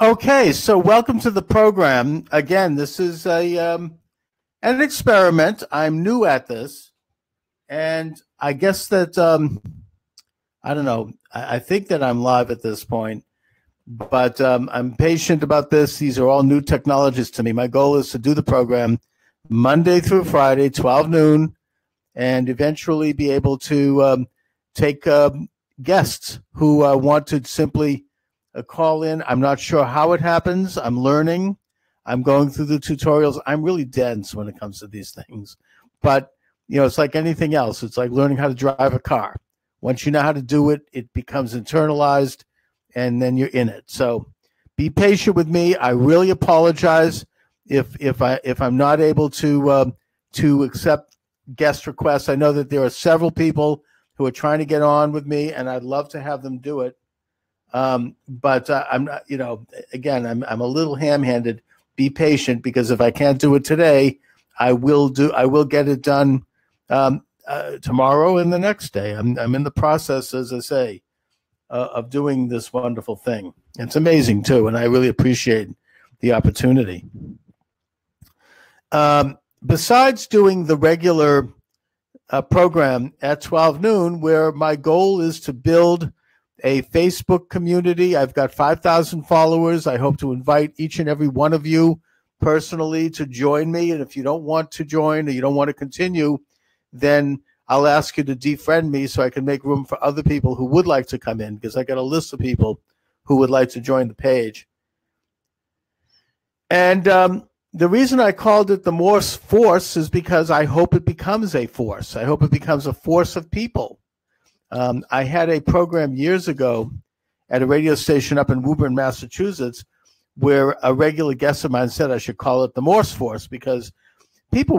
Okay, so welcome to the program. Again, this is an experiment. I'm new at this, and I guess that I don't know. I think that I'm live at this point, but I'm patient about this. These are all new technologies to me. My goal is to do the program Monday through Friday, 12 noon, and eventually be able to take guests who want to simply call in. I'm not sure how it happens. I'm learning. I'm going through the tutorials. I'm really dense when it comes to these things. But, it's like anything else. It's like learning how to drive a car. Once you know how to do it, it becomes internalized, and then you're in it. So be patient with me. I really apologize if I'm not able to accept guest requests. I know that there are several people who are trying to get on with me, and I'd love to have them do it. But I'm not, again, I'm a little ham-handed. Be patient, because if I can't do it today, I will get it done tomorrow and the next day. I'm in the process, as I say, of doing this wonderful thing. It's amazing too, and I really appreciate the opportunity. Besides doing the regular program at 12 noon, where my goal is to build a Facebook community. I've got 5,000 followers. I hope to invite each and every one of you personally to join me. And if you don't want to join or you don't want to continue, then I'll ask you to defriend me so I can make room for other people who would like to come in, because I got a list of people who would like to join the page. And the reason I called it the Morse Force is because I hope it becomes a force. I hope it becomes a force of people. I had a program years ago at a radio station up in Woburn, Massachusetts, where a regular guest of mine said I should call it the Morse Force, because it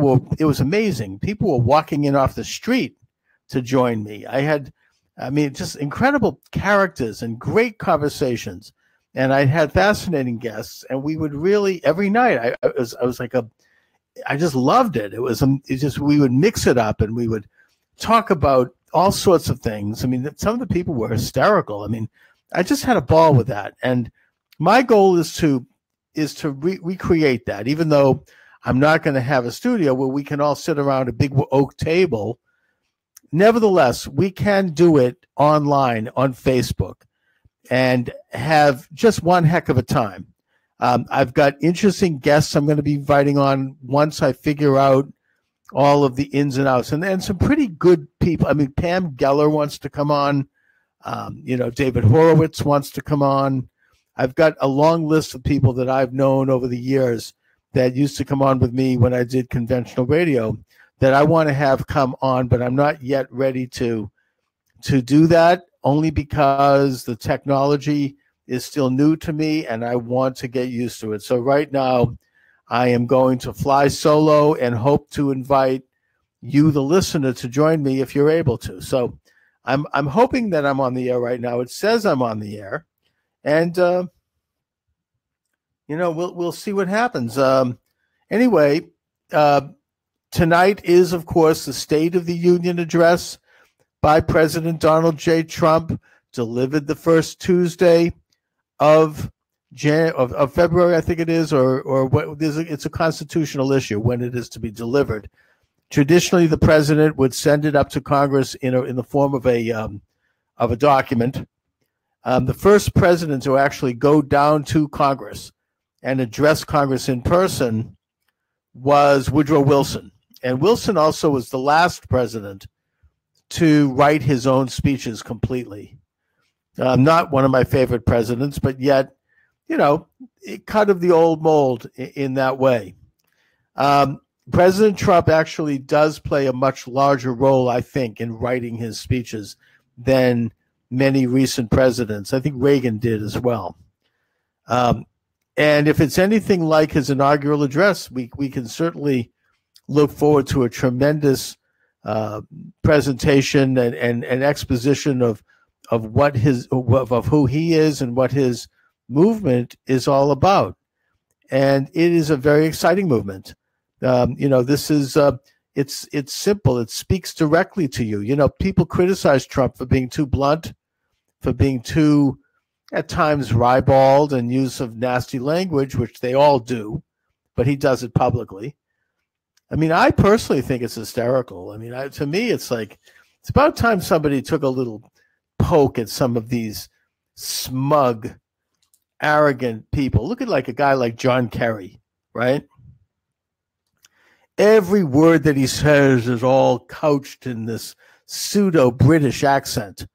was amazing. People were walking in off the street to join me. Just incredible characters and great conversations. And I had fascinating guests, and we would really, every night, I just loved it. We would mix it up, and we would talk about all sorts of things. Some of the people were hysterical. I just had a ball with that. And my goal is to recreate that, even though I'm not going to have a studio where we can all sit around a big oak table. Nevertheless, we can do it online on Facebook and have just one heck of a time. I've got interesting guests I'm going to be inviting on once I figure out all of the ins and outs, and some pretty good people. Pam Geller wants to come on. David Horowitz wants to come on. I've got a long list of people that I've known over the years that used to come on with me when I did conventional radio that I want to have come on, but I'm not yet ready to do that, only because the technology is still new to me and I want to get used to it. So right now, I am going to fly solo and hope to invite you, the listener, to join me if you're able to. So I'm hoping that I'm on the air right now. It says I'm on the air, and we'll see what happens. Anyway, tonight is, of course, the State of the Union address by President Donald J. Trump, delivered the first Tuesday of February, I think it is, or what? It's a constitutional issue when it is to be delivered. Traditionally, the president would send it up to Congress in the form of a document. The first president to actually go down to Congress and address Congress in person was Woodrow Wilson, and Wilson also was the last president to write his own speeches completely. Not one of my favorite presidents, but yet, it kind of the old mold in that way. President Trump actually does play a much larger role, I think, in writing his speeches than many recent presidents. I think Reagan did as well. And if it's anything like his inaugural address, we can certainly look forward to a tremendous presentation and exposition of who he is and what his movement is all about. And it is a very exciting movement. This is it's simple. It speaks directly to you. People criticize Trump for being too blunt, for being too at times ribald and use of nasty language, which they all do, but he does it publicly. I mean, I personally think it's hysterical. I mean, to me, it's like, it's about time somebody took a little poke at some of these smug, arrogant people. Look at like a guy like John Kerry, right? Every word that he says is all couched in this pseudo-British accent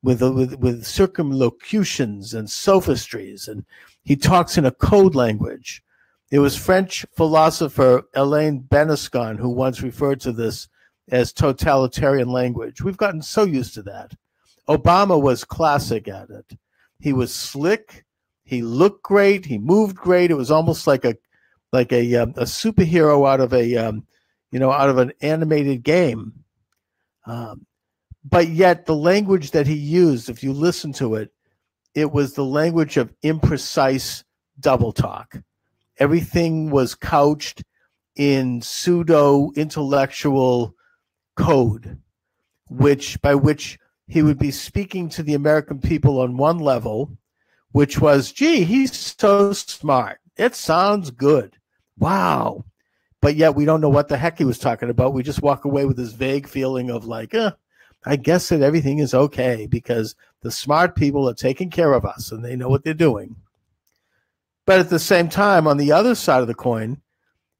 with circumlocutions and sophistries, and he talks in a code language. It was French philosopher Alain Benescon who once referred to this as totalitarian language. We've gotten so used to that. Obama was classic at it. He was slick. He looked great. He moved great. It was almost like a superhero out of out of an animated game. But yet the language that he used, if you listen to it, it was the language of imprecise double talk. Everything was couched in pseudo-intellectual code, by which he would be speaking to the American people on one level, which was, gee, he's so smart. It sounds good. Wow. But yet we don't know what the heck he was talking about. We just walk away with this vague feeling of like, I guess that everything is okay because the smart people are taking care of us and they know what they're doing. But at the same time, on the other side of the coin,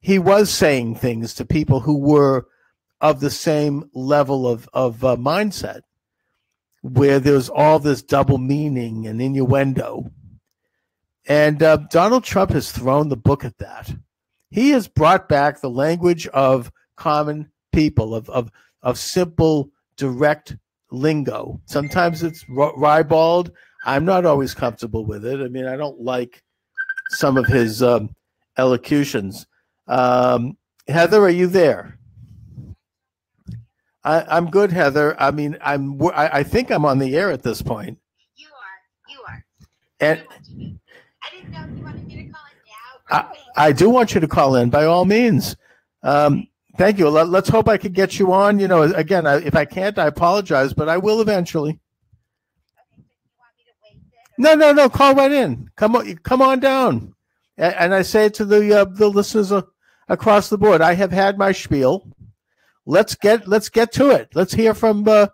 he was saying things to people who were of the same level of mindset, where there's all this double meaning and innuendo. And Donald Trump has thrown the book at that. He has brought back the language of common people, of simple, direct lingo. Sometimes it's ribald. I'm not always comfortable with it. I mean, I don't like some of his elocutions. Heather, are you there? I'm good, Heather. I mean, I think I'm on the air at this point. You are. And I didn't know if you wanted me to call it now. I do want you to call in, by all means. Thank you. Let's hope I could get you on. You know, again, if I can't, I apologize, but I will eventually. Okay, so you want me to wait then? No. Call right in. Come on down. And I say to the listeners across the board, I have had my spiel. Let's get to it. Let's hear from the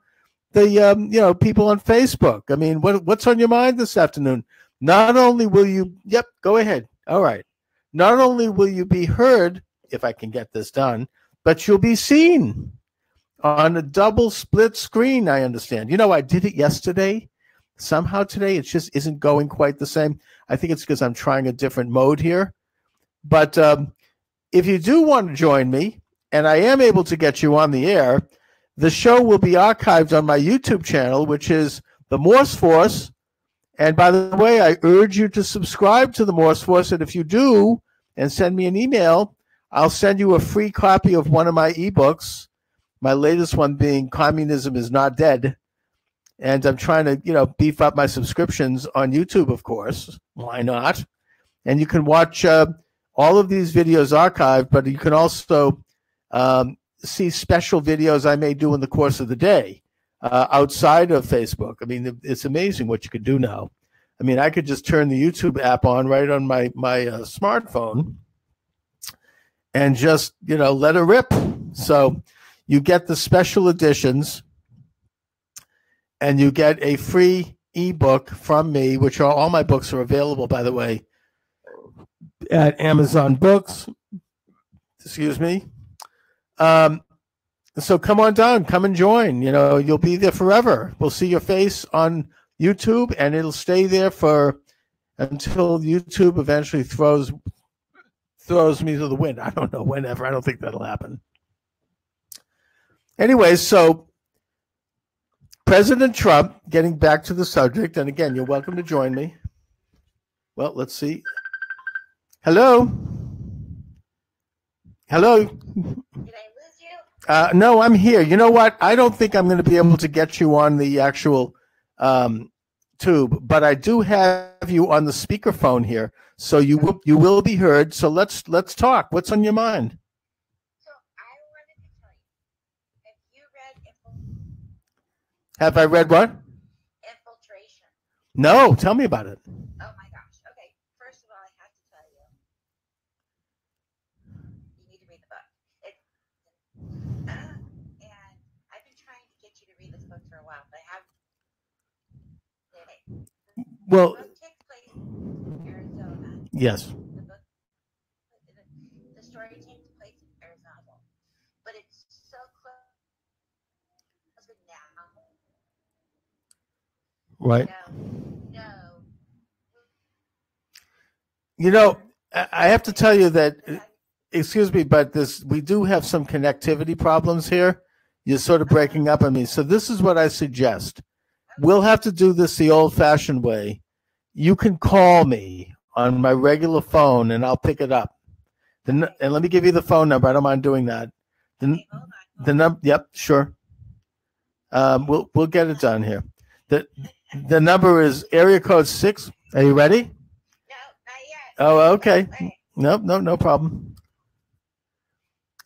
people on Facebook. I mean, what's on your mind this afternoon? Not only will you, go ahead. All right. Not only will you be heard, if I can get this done, but you'll be seen on a double split screen, I understand. You know, I did it yesterday. Somehow today, it just isn't going quite the same. I think it's because I'm trying a different mode here. But if you do want to join me, and I am able to get you on the air, the show will be archived on my YouTube channel, which is The Morse Force. And by the way, I urge you to subscribe to The Morse Force. And if you do, and send me an email, I'll send you a free copy of one of my ebooks, my latest one being Communism is Not Dead. And I'm trying to, beef up my subscriptions on YouTube, of course. Why not? And you can watch all of these videos archived, but you can also see special videos I may do in the course of the day outside of Facebook. I mean, it's amazing what you can do now. I mean, I could just turn the YouTube app on right on my smartphone and just, let it rip. So you get the special editions and you get a free ebook from me, which all my books are available, by the way, at Amazon Books. Excuse me. So come on down, come and join. You'll be there forever. We'll see your face on YouTube, and it'll stay there until YouTube eventually throws me to the wind. I don't know, whenever. I don't think that'll happen. Anyway, so President Trump, getting back to the subject, and again, you're welcome to join me. Well, let's see. Hello? Hello? Did I lose you? No, I'm here. You know what? I don't think I'm going to be able to get you on the actual tube, but I do have you on the speakerphone here, so you will be heard. So let's talk. What's on your mind? So I wanted to tell you, have you read Have I read what? Infiltration? No, tell me about it. Oh my gosh. Okay. First of all, I have to tell you, you need to read the book. And I've been trying to get you to read this book for a while, but I have. Okay. Well, The book takes place in Arizona. yes. The story takes place in Arizona, but it's so close now. Right. No. You know, I have to tell you that, excuse me, but we do have some connectivity problems here. You're sort of breaking up on me. So this is what I suggest. We'll have to do this the old-fashioned way. You can call me on my regular phone, and I'll pick it up. And let me give you the phone number. I don't mind doing that. The number. Yep, sure. We'll get it done here. The number is area code 6. Are you ready? No, not yet. Oh, okay. No problem.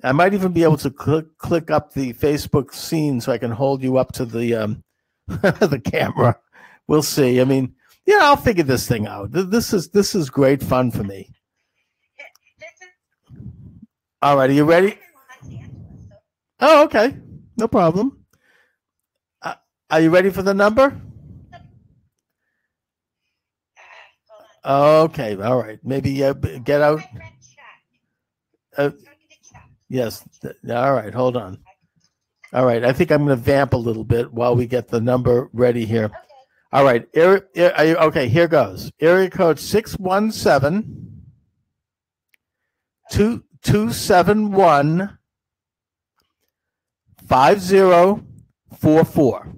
I might even be able to click up the Facebook scene so I can hold you up to the the camera. We'll see. I mean, yeah, I'll figure this thing out. This is great fun for me. All right, are you ready? Oh, okay. No problem. Are you ready for the number? Okay, all right. Maybe get out. Yes. All right, hold on. All right, I think I'm going to vamp a little bit while we get the number ready here. Okay. All right, okay, here goes. Area code 617 271 5044.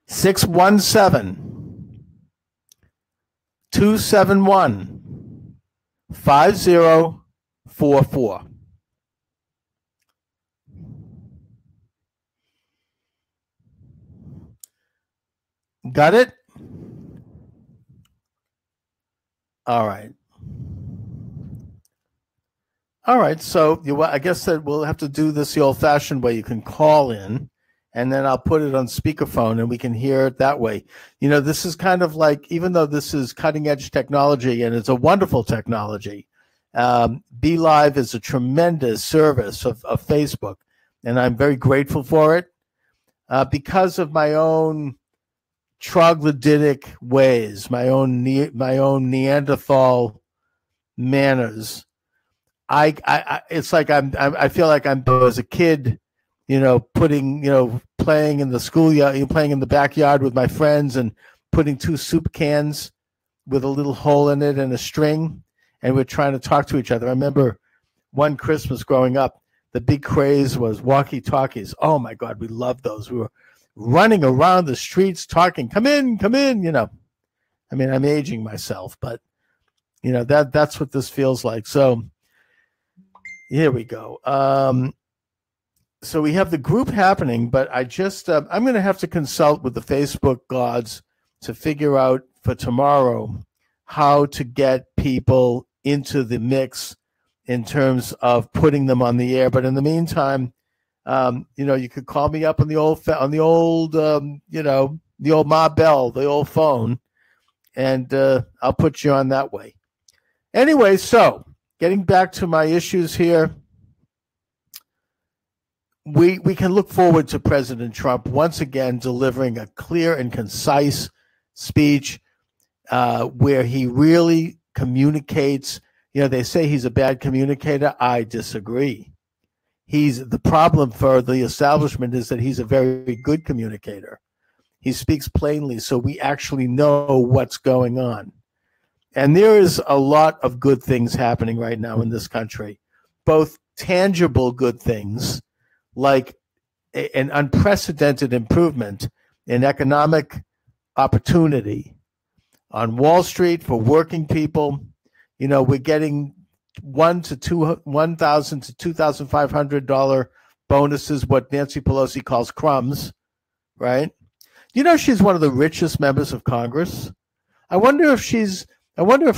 617 271 5044. Got it? All right. All right. So I guess that we'll have to do this the old-fashioned way. You can call in, and then I'll put it on speakerphone, and we can hear it that way. You know, this is kind of like, even though this is cutting-edge technology, and it's a wonderful technology, BeLive is a tremendous service of Facebook, and I'm very grateful for it because of my own troglodytic ways, my own Neanderthal manners. It's like I feel like I'm as a kid, playing in the schoolyard, playing in the backyard with my friends and putting 2 soup cans with a little hole in it and a string, and we're trying to talk to each other. I remember one Christmas growing up, the big craze was walkie-talkies. Oh my God, we loved those. We were running around the streets talking, come in, I mean, I'm aging myself, but that's what this feels like. So here we go. So we have the group happening, but I just, I'm going to have to consult with the Facebook gods to figure out for tomorrow how to get people into the mix in terms of putting them on the air. But in the meantime, you could call me up on the old the old Ma Bell, the old phone, and I'll put you on that way. Anyway, so getting back to my issues here, we can look forward to President Trump once again delivering a clear and concise speech where he really communicates. They say he's a bad communicator. I disagree. The problem for the establishment is that he's a very good communicator. He speaks plainly, so we actually know what's going on. And there is a lot of good things happening right now in this country, both tangible good things, like an unprecedented improvement in economic opportunity on Wall Street for working people. We're getting $1,000 to $2,500 bonuses, what Nancy Pelosi calls crumbs, right? She's one of the richest members of Congress. I wonder if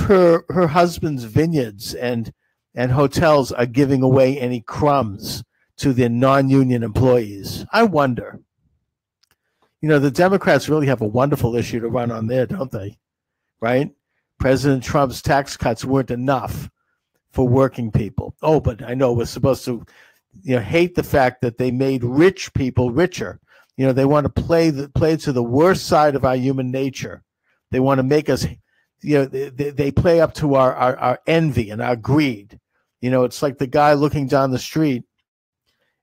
her husband's vineyards and hotels are giving away any crumbs to their non-union employees. I wonder. The Democrats really have a wonderful issue to run on there, don't they? Right? President Trump's tax cuts weren't enough for working people. Oh, but I know we're supposed to, hate the fact that they made rich people richer. They want to play to the worst side of our human nature. They want to make us, they play up to our envy and our greed. It's like the guy looking down the street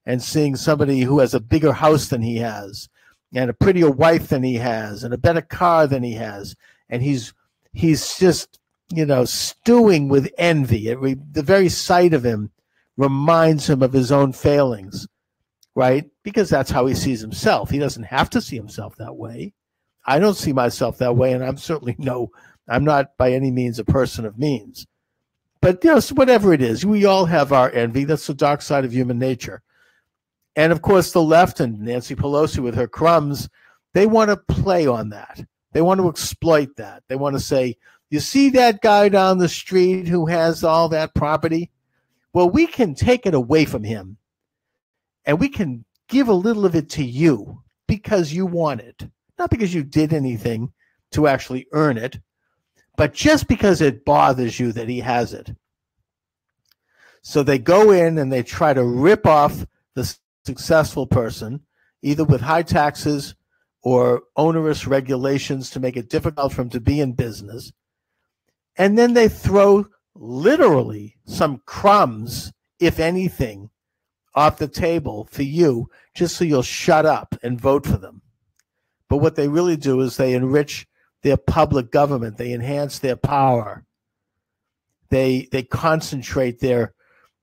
and seeing somebody who has a bigger house than he has, and a prettier wife than he has, and a better car than he has, and he's just stewing with envy. The very sight of him reminds him of his own failings, right? Because that's how he sees himself. He doesn't have to see himself that way. I don't see myself that way, and I'm not by any means a person of means. But so whatever it is, we all have our envy. That's the dark side of human nature. And of course, the left and Nancy Pelosi with her crumbs, they want to play on that. They want to exploit that. They want to say, you see that guy down the street who has all that property? Well, we can take it away from him, and we can give a little of it to you because you want it. Not because you did anything to actually earn it, but just because it bothers you that he has it. So they go in and they try to rip off the successful person, either with high taxes or onerous regulations to make it difficult for him to be in business. And then they throw literally some crumbs, if anything, off the table for you, just so you'll shut up and vote for them. But what they really do is they enrich their public government. They enhance their power. They concentrate their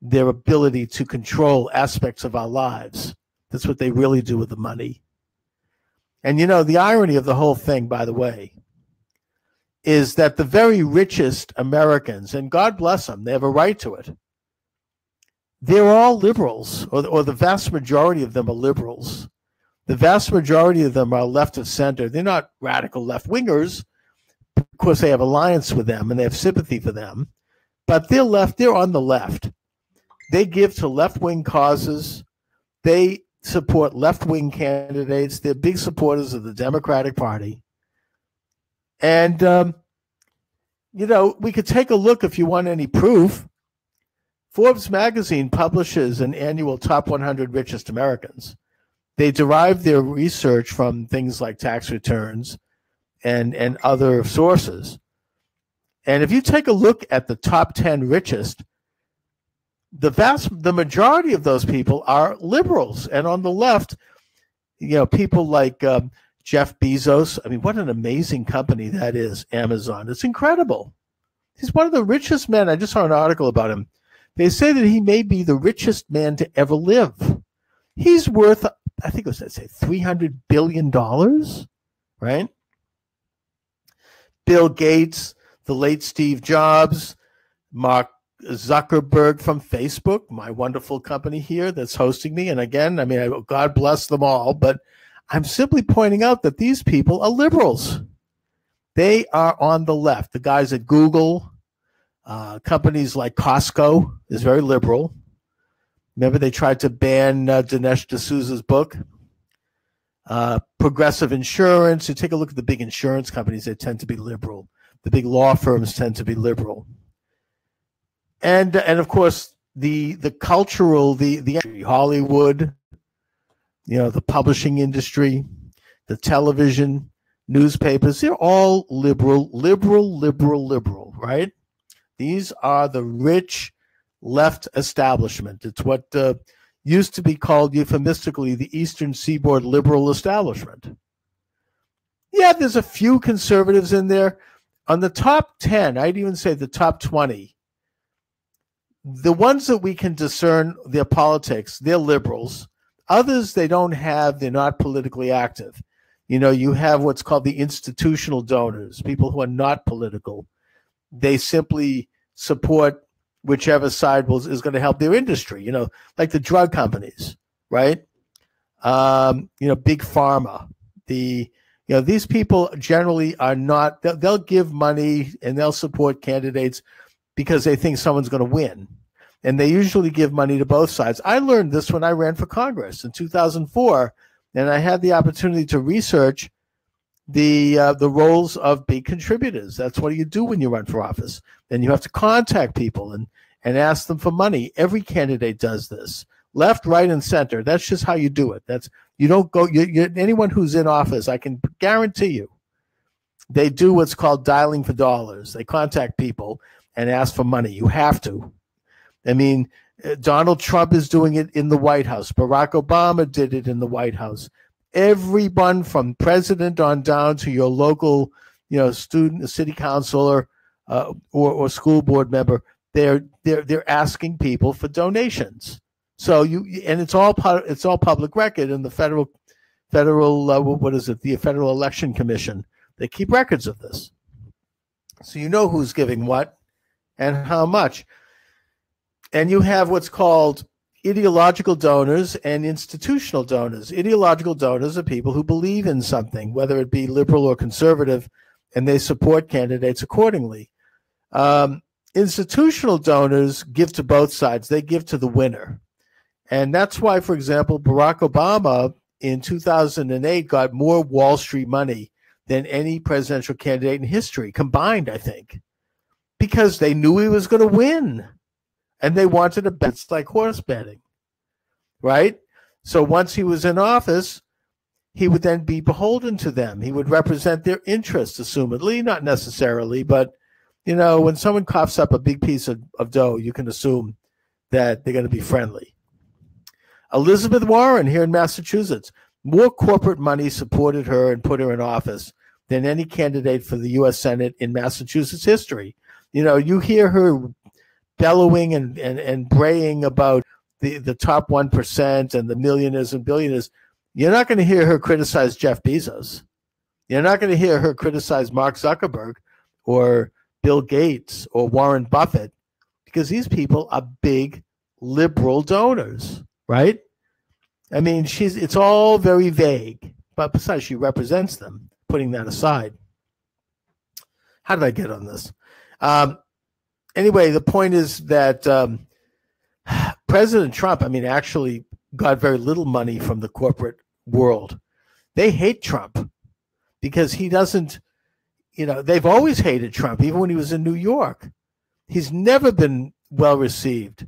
ability to control aspects of our lives. That's what they really do with the money. And the irony of the whole thing, by the way, is that the very richest Americans, and God bless them, they have a right to it, they're all liberals, or the vast majority of them are liberals. The vast majority of them are left of center. They're not radical left-wingers. Of course, they have alliance with them, and they have sympathy for them. But they're on the left. They give to left-wing causes. They support left-wing candidates. They're big supporters of the Democratic Party. And, we could take a look if you want any proof. Forbes magazine publishes an annual top 100 richest Americans. They derive their research from things like tax returns and other sources. And if you take a look at the top 10 richest, the majority of those people are liberals. And on the left, people like Jeff Bezos. I mean, what an amazing company that is, Amazon. It's incredible. He's one of the richest men. I just saw an article about him. They say that he may be the richest man to ever live. He's worth, I think it was, $300 billion, right? Bill Gates, the late Steve Jobs, Mark Zuckerberg from Facebook, my wonderful company here that's hosting me. And again, God bless them all, but I'm simply pointing out that these people are liberals. They are on the left. The guys at Google, companies like Costco is very liberal. Remember, they tried to ban Dinesh D'Souza's book. Progressive Insurance. You take a look at the big insurance companies, they tend to be liberal. The big law firms tend to be liberal. And of course, the cultural, the Hollywood, the publishing industry, the television, newspapers, they're all liberal, right? These are the rich left establishment. It's what used to be called euphemistically the Eastern Seaboard liberal establishment. Yeah, there's a few conservatives in there. On the top 10, I'd even say the top 20, the ones that we can discern their politics, they're liberals. Others, they're not politically active. You have what's called the institutional donors, people who are not political. They simply support whichever side is going to help their industry, like the drug companies, right? Big pharma. These people generally are not, they'll give money and they'll support candidates because they think someone's going to win. And they usually give money to both sides. I learned this when I ran for Congress in 2004. And I had the opportunity to research the roles of big contributors. That's what you do when you run for office. Then you have to contact people and ask them for money. Every candidate does this, left, right, and center. That's just how you do it. You don't go. Anyone who's in office, I can guarantee you, they do what's called dialing for dollars. They contact people and ask for money. You have to. I mean, Donald Trump is doing it in the White House. Barack Obama did it in the White House. Everyone from president on down to your local, student, city councilor, or school board member, they're asking people for donations. So and it's all public record in the federal the Federal Election Commission. They keep records of this, so you know who's giving what and how much. And you have what's called ideological donors and institutional donors. Ideological donors are people who believe in something, whether it be liberal or conservative, and they support candidates accordingly. Institutional donors give to both sides. They give to the winner. And that's why, for example, Barack Obama in 2008 got more Wall Street money than any presidential candidate in history combined, I think, because they knew he was going to win. And they wanted to bet. It's like horse betting, right? So once he was in office, he would then be beholden to them. He would represent their interests, assumedly, not necessarily. But, when someone coughs up a big piece of dough, you can assume that they're going to be friendly. Elizabeth Warren here in Massachusetts, more corporate money supported her and put her in office than any candidate for the U.S. Senate in Massachusetts history. You hear her bellowing and braying about the top 1% and the millionaires and billionaires. You're not going to hear her criticize Jeff Bezos. You're not going to hear her criticize Mark Zuckerberg or Bill Gates or Warren Buffett, because these people are big liberal donors, right? I mean, it's all very vague, but besides, she represents them, putting that aside. How did I get on this? Anyway, the point is that President Trump, actually got very little money from the corporate world. They hate Trump because he doesn't, they've always hated Trump, even when he was in New York. He's never been well received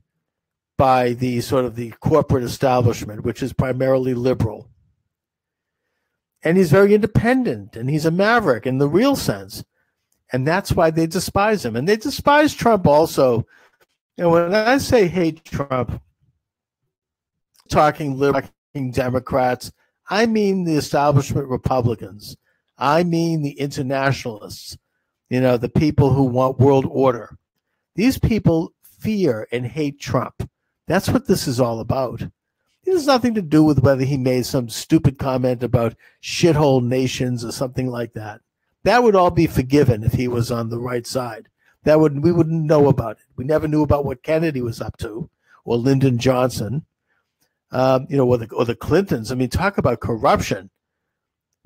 by the sort of the corporate establishment, which is primarily liberal. And he's very independent, and he's a maverick in the real sense. And that's why they despise him. And they despise Trump also. And when I say hate Trump, talking liberal, talking Democrats, I mean the establishment Republicans. I mean the internationalists, the people who want world order. These people fear and hate Trump. That's what this is all about. It has nothing to do with whether he made some stupid comment about shithole nations or something like that. That would all be forgiven if he was on the right side. We wouldn't know about it. We never knew about what Kennedy was up to, or Lyndon Johnson, or the Clintons. Talk about corruption.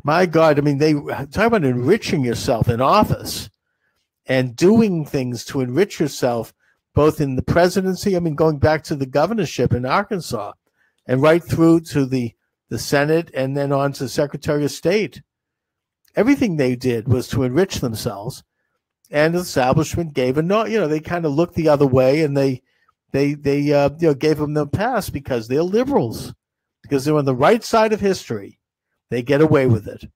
My God, they talk about enriching yourself in office and doing things to enrich yourself, both in the presidency, going back to the governorship in Arkansas, and right through to the Senate, and then on to Secretary of State. Everything they did was to enrich themselves, and the establishment gave a no. They kind of looked the other way, and they gave them the pass because they're liberals, because they're on the right side of history. They get away with it.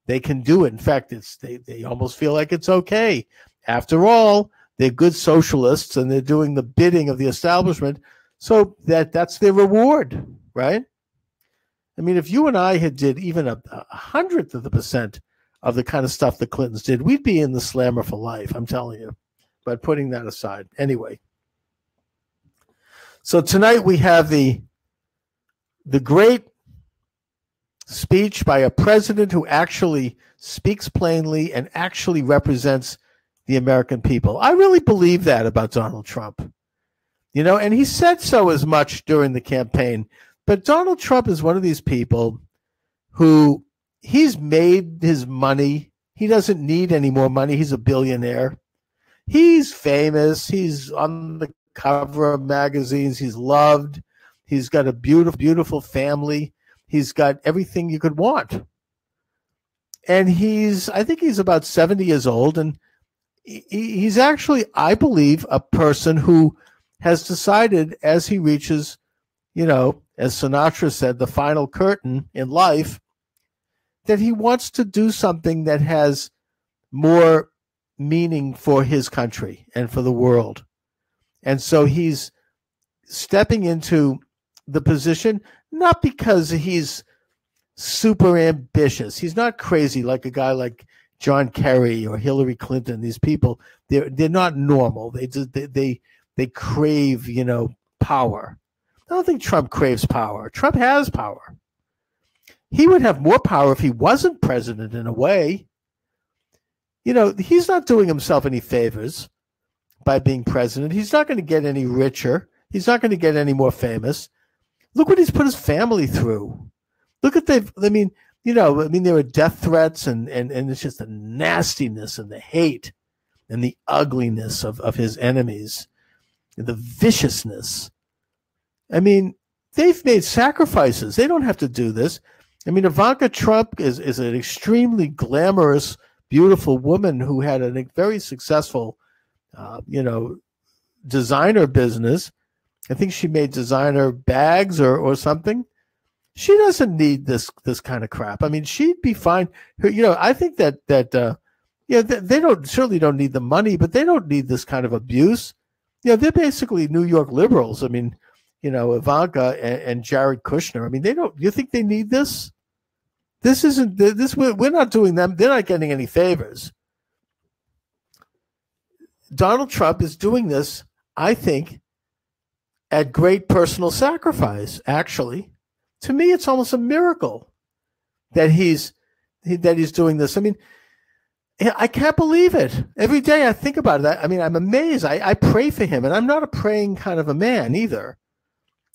They can do it. In fact, they almost feel like it's okay. After all, they're good socialists, and they're doing the bidding of the establishment, so that's their reward, right? If you and I had did even a 100th% of the kind of stuff the Clintons did, we'd be in the slammer for life, I'm telling you. But putting that aside, anyway. So tonight we have the great speech by a president who actually speaks plainly and actually represents the American people. I really believe that about Donald Trump. And he said so as much during the campaign. But Donald Trump is one of these people who he's made his money. He doesn't need any more money. He's a billionaire. He's famous. He's on the cover of magazines. He's loved. He's got a beautiful, beautiful family. He's got everything you could want. And I think he's about 70 years old. And he's actually, I believe, a person who has decided as he reaches, as Sinatra said, the final curtain in life, that he wants to do something that has more meaning for his country and for the world. And so he's stepping into the position, not because he's super ambitious. He's not crazy like a guy like John Kerry or Hillary Clinton. These people, they're not normal. They crave, power. I don't think Trump craves power. Trump has power. He would have more power if he wasn't president in a way. He's not doing himself any favors by being president. He's not going to get any richer. He's not going to get any more famous. Look what he's put his family through. Look at there were death threats and it's just the nastiness and the hate and the ugliness of his enemies, the viciousness. I mean, they've made sacrifices. They don't have to do this. I mean, Ivanka Trump is an extremely glamorous, beautiful woman who had a very successful, designer business. I think she made designer bags or something. She doesn't need this kind of crap. I mean, she'd be fine. I think that they certainly don't need the money, but they don't need this kind of abuse. They're basically New York liberals. I mean, Ivanka and Jared Kushner. I mean, you think they need this? This isn't this. We're not doing them. They're not getting any favors. Donald Trump is doing this, I think, at great personal sacrifice. Actually, to me, it's almost a miracle that he's doing this. I mean, I can't believe it. Every day I think about it. I mean, I'm amazed. I pray for him, and I'm not a praying kind of a man either.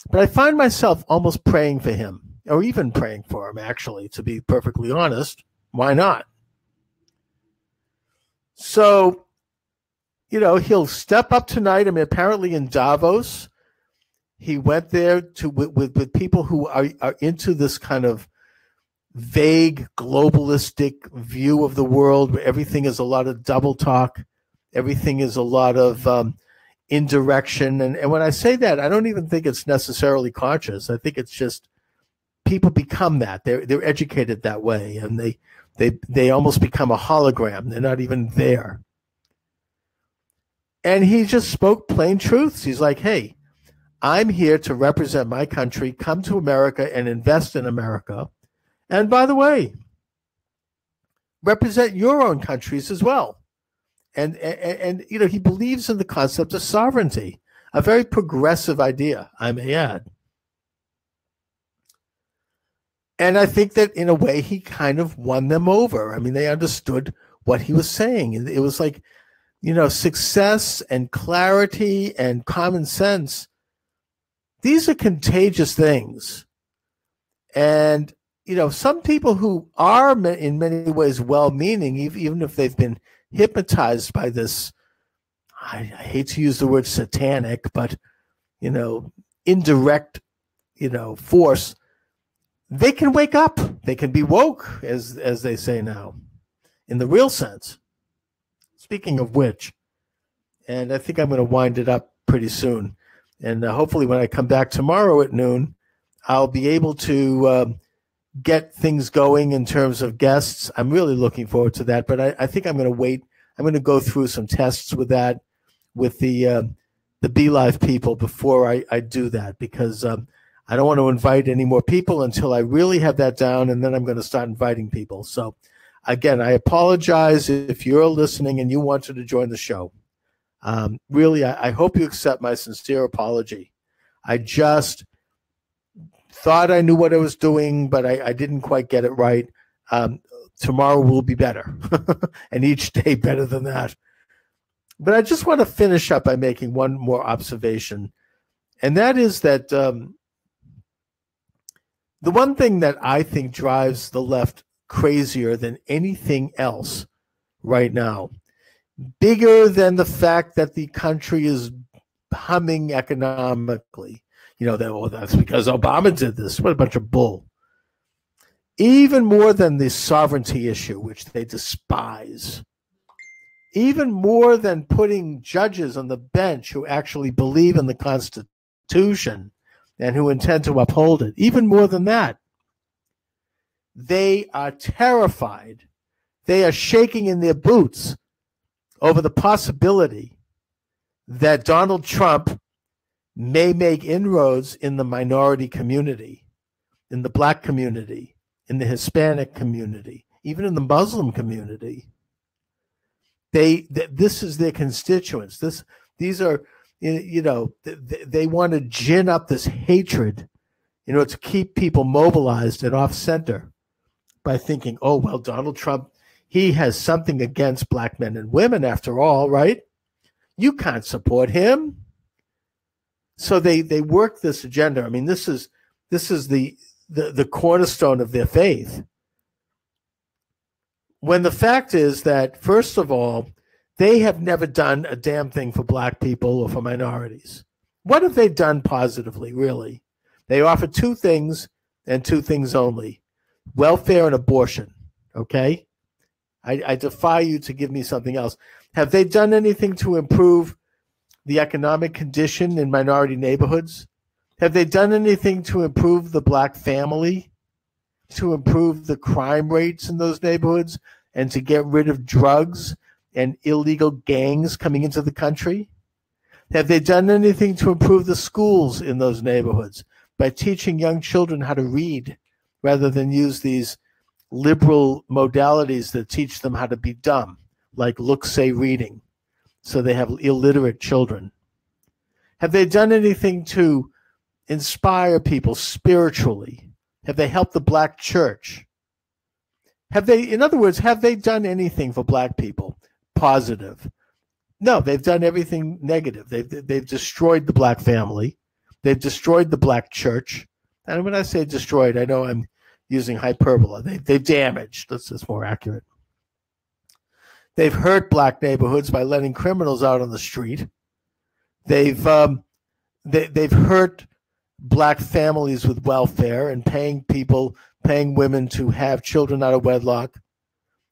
But I find myself almost praying for him, or even praying for him, actually, to be perfectly honest. Why not? So, he'll step up tonight. I mean, apparently in Davos, he went there with people who are into this kind of vague globalistic view of the world, where everything is a lot of double talk, everything is a lot of indirection. And when I say that, I don't even think it's necessarily conscious. I think it's just people become that. They're educated that way, and they almost become a hologram. They're not even there. And he just spoke plain truths. He's like, hey, I'm here to represent my country. Come to America and invest in America. And by the way, represent your own countries as well. And he believes in the concept of sovereignty, a very progressive idea, I may add. And I think that in a way he kind of won them over. I mean, they understood what he was saying. It was like, success and clarity and common sense. These are contagious things. And, some people who are in many ways well-meaning, even if they've been hypnotized by this, I hate to use the word satanic, but, indirect, force, they can wake up. They can be woke, as they say now, in the real sense. Speaking of which, and I think I'm going to wind it up pretty soon. And hopefully when I come back tomorrow at noon, I'll be able to get things going in terms of guests. I'm really looking forward to that. But I think I'm going to wait. I'm going to go through some tests with that, with the Be Live people before I do that, because I don't want to invite any more people until I really have that down, and then I'm going to start inviting people. So again, I apologize if you're listening and you wanted to join the show. Really, I hope you accept my sincere apology. I just thought I knew what I was doing, but I didn't quite get it right. Tomorrow will be better, and each day better than that. But I just want to finish up by making one more observation, and that is that the one thing that I think drives the left crazier than anything else right now, bigger than the fact that the country is humming economically. That's because Obama did this. What a bunch of bull. even more than the sovereignty issue, which they despise, even more than putting judges on the bench who actually believe in the Constitution and who intend to uphold it, even more than that, they are terrified. They are shaking in their boots over the possibility that Donald Trump may make inroads in the minority community, in the Black community, in the Hispanic community, even in the Muslim community. This is their constituents. These are, they want to gin up this hatred, to keep people mobilized and off center by thinking, oh, well, Donald Trump, he has something against Black men and women after all, right? You can't support him. So they work this agenda. I mean, this is the cornerstone of their faith. When the fact is that, first of all, they have never done a damn thing for Black people or for minorities. What have they done positively, really? They offer two things and two things only: welfare and abortion, okay? I defy you to give me something else. Have they done anything to improve the economic condition in minority neighborhoods? Have they done anything to improve the Black family, to improve the crime rates in those neighborhoods, and to get rid of drugs and illegal gangs coming into the country? Have they done anything to improve the schools in those neighborhoods by teaching young children how to read rather than use these liberal modalities that teach them how to be dumb, like look-say reading, so they have illiterate children? Have they done anything to inspire people spiritually? Have they helped the Black church? In other words, have they done anything for Black people positive? No, they've done everything negative. They've destroyed the Black family. They've destroyed the Black church. And when I say destroyed, I know I'm using hyperbole. They've damaged. That's more accurate. They've hurt Black neighborhoods by letting criminals out on the street. They've hurt Black families with welfare and paying women to have children out of wedlock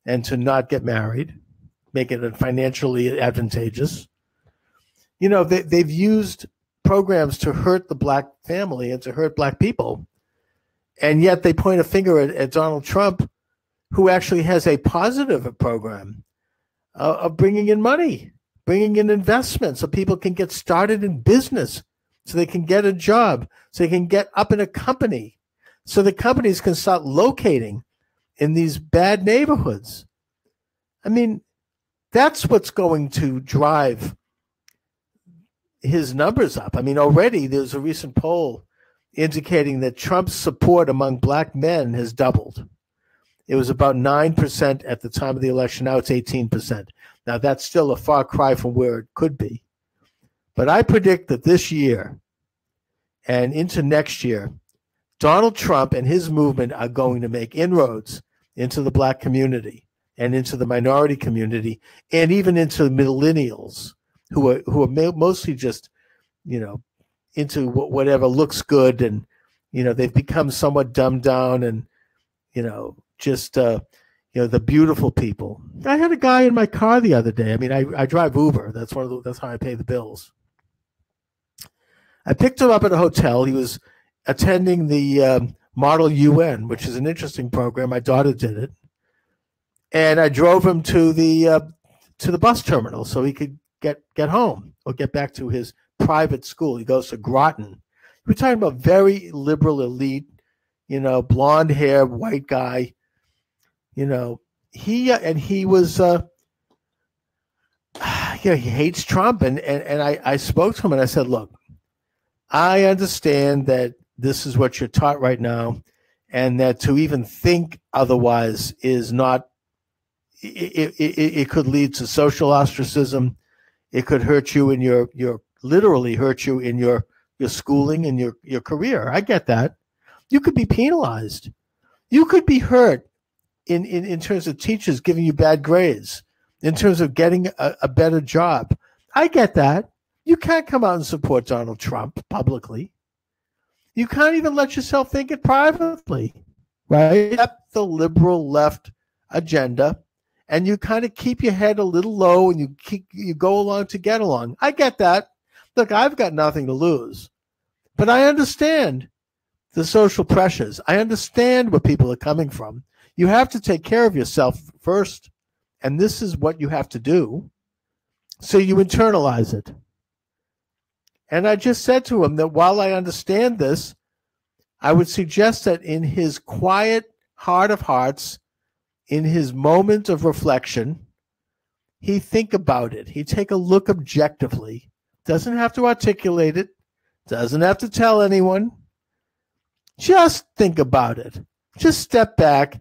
and to not get married, making it financially advantageous. They've used programs to hurt the Black family and to hurt Black people. And yet they point a finger at Donald Trump, who actually has a positive program of bringing in money, bringing in investment so people can get started in business, so they can get a job, so they can get up in a company, so the companies can start locating in these bad neighborhoods. I mean, that's what's going to drive his numbers up. I mean, already there's a recent poll indicating that Trump's support among Black men has doubled. It was about 9% at the time of the election. Now it's 18%. Now that's still a far cry from where it could be. But I predict that this year and into next year, Donald Trump and his movement are going to make inroads into the Black community and into the minority community and even into millennials who are mostly just, into whatever looks good, and they've become somewhat dumbed down and just the beautiful people. I had a guy in my car the other day. I mean, I drive Uber. That's how I pay the bills. I picked him up at a hotel. He was attending the Model UN, which is an interesting program. My daughter did it, and I drove him to the bus terminal so he could get home or get back to his private school. He goes to Groton. We're talking about very liberal elite, blonde hair, white guy. He was he hates Trump, and I spoke to him and I said, look, I understand that this is what you're taught right now, and that to even think otherwise is not. It could lead to social ostracism. It could hurt you in your literally hurt you in your schooling and your career. I get that. You could be penalized. You could be hurt in terms of teachers giving you bad grades, in terms of getting a better job. I get that. You can't come out and support Donald Trump publicly. You can't even let yourself think it privately. right? Accept the liberal left agenda, and you kind of keep your head a little low, and you go along to get along. I get that. Look, I've got nothing to lose, but I understand the social pressures. I understand where people are coming from. You have to take care of yourself first, and this is what you have to do. So you internalize it. And I just said to him that while I understand this, I would suggest that in his quiet heart of hearts, in his moment of reflection, he think about it. He take a look objectively. Doesn't have to articulate it. Doesn't have to tell anyone. Just think about it. Just step back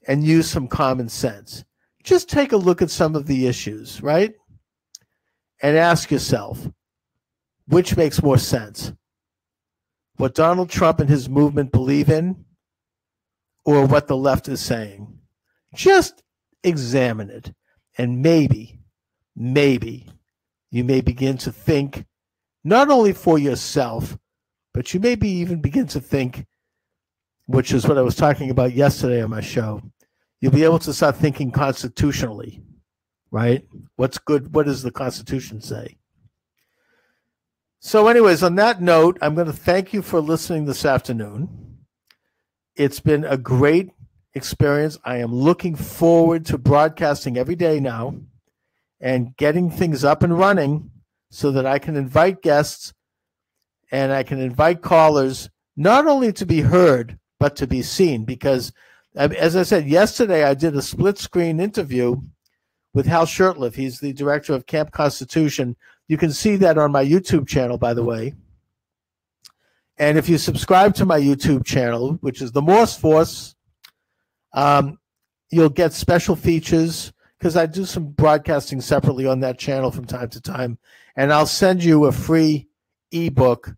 and use some common sense. Just take a look at some of the issues, right? And ask yourself, which makes more sense? What Donald Trump and his movement believe in, or what the left is saying? Just examine it, and maybe you may begin to think not only for yourself, but you maybe even begin to think, which is what I was talking about yesterday on my show, you'll be able to start thinking constitutionally, right? What's good? What does the Constitution say? So anyways, on that note, I'm going to thank you for listening this afternoon. It's been a great experience. I am looking forward to broadcasting every day now and getting things up and running so that I can invite guests and I can invite callers not only to be heard, but to be seen. Because, as I said, yesterday I did a split-screen interview with Hal Shurtleff. He's the director of Camp Constitution. You can see that on my YouTube channel, by the way. And if you subscribe to my YouTube channel, which is The Morse Force, you'll get special features because I do some broadcasting separately on that channel from time to time. And I'll send you a free ebook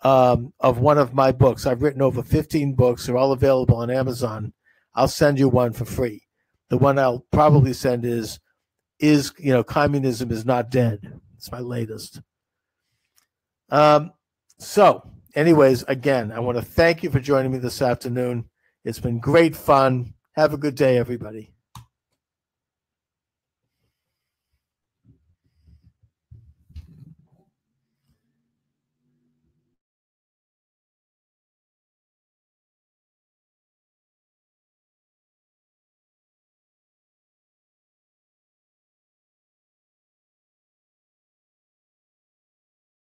of one of my books. I've written over 15 books. They're all available on Amazon. I'll send you one for free. The one I'll probably send is Communism is Not Dead. It's my latest. So anyways, again, I want to thank you for joining me this afternoon. It's been great fun. Have a good day, everybody.